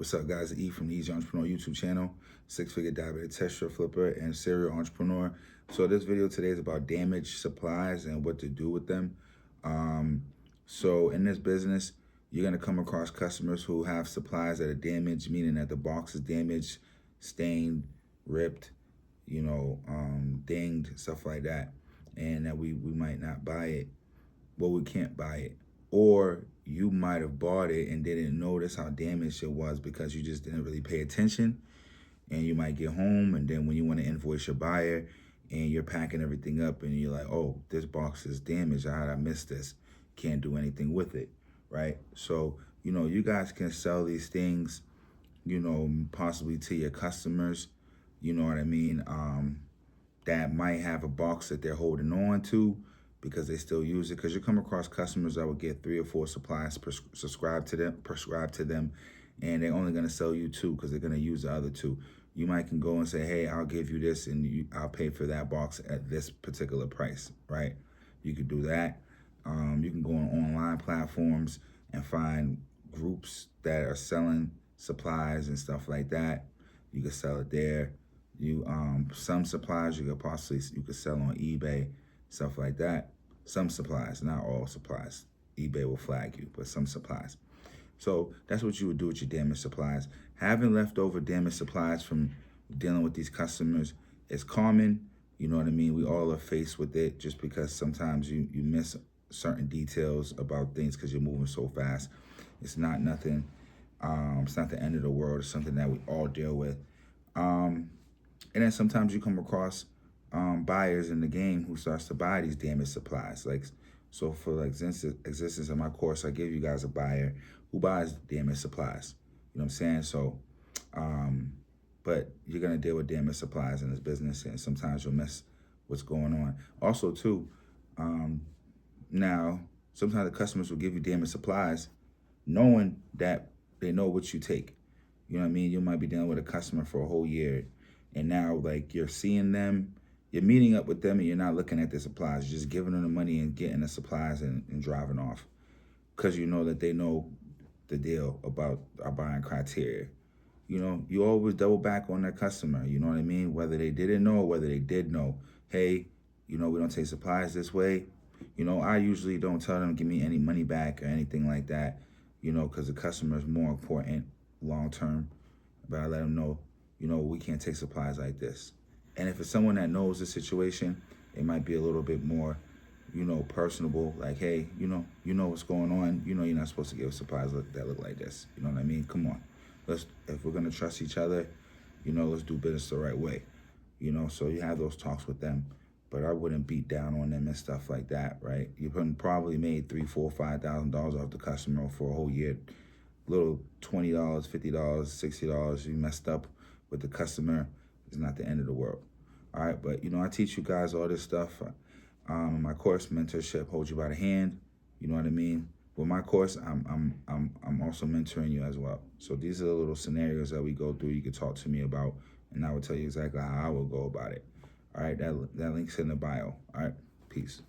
What's up, guys? E from the Easy Entrepreneur YouTube channel, six-figure diabetic test strip flipper and serial entrepreneur. So this video today is about damaged supplies and what to do with them. So in this business, you're gonna come across customers who have supplies that are damaged, meaning that the box is damaged, stained, ripped, dinged, stuff like that, and that we might not buy it. Well, we can't buy it. Or you might have bought it and didn't notice how damaged it was because you just didn't really pay attention. And you might get home, and then when you want to invoice your buyer and you're packing everything up and you're like, oh, this box is damaged. How did I miss this? Can't do anything with it, right? So, you guys can sell these things, possibly to your customers, you know what I mean? That might have a box that they're holding on to because they still use it. Because you come across customers that will get 3 or 4 supplies prescribed to them, and they're only going to sell you 2 because they're going to use the other 2. You might can go and say, hey, I'll give you this and I'll pay for that box at this particular price, right? You could do that. You can go on online platforms and find groups that are selling supplies and stuff like that. You could sell it there. Some supplies you could sell on eBay, stuff like that. Some supplies, not all supplies. eBay will flag you, but some supplies. So that's what you would do with your damaged supplies. Having leftover damaged supplies from dealing with these customers is common. You know what I mean? We all are faced with it just because sometimes you miss certain details about things because you're moving so fast. It's not nothing. It's not the end of the world. It's something that we all deal with. And then sometimes you come across buyers in the game who starts to buy these damaged supplies. So for existence in my course, I give you guys a buyer who buys damaged supplies. You know what I'm saying? So, but you're gonna deal with damaged supplies in this business, and sometimes you'll miss what's going on. Also, too, now sometimes the customers will give you damaged supplies, knowing that they know what you take. You know what I mean? You might be dealing with a customer for a whole year, and now you're seeing them, you're meeting up with them, and you're not looking at the supplies. You're just giving them the money and getting the supplies and driving off because you know that they know the deal about our buying criteria. You always double back on that customer. You know what I mean? Whether they didn't know or whether they did know. Hey, we don't take supplies this way. I usually don't tell them to give me any money back or anything like that, because the customer is more important long term. But I let them know, we can't take supplies like this. And if it's someone that knows the situation, it might be a little bit more, personable. Like, hey, you know what's going on. You're not supposed to give supplies that look like this. You know what I mean? Come on. If we're gonna trust each other, let's do business the right way. So you have those talks with them, but I wouldn't beat down on them and stuff like that, right? You probably made $3,000, $4,000, $5,000 off the customer for a whole year. Little $20, $50, $60, you messed up with the customer, is not the end of the world. All right, but I teach you guys all this stuff. My course, mentorship, hold you by the hand. You know what I mean? With my course, I'm also mentoring you as well. So these are the little scenarios that we go through. You can talk to me about, and I will tell you exactly how I will go about it. All right, that link's in the bio. All right, peace.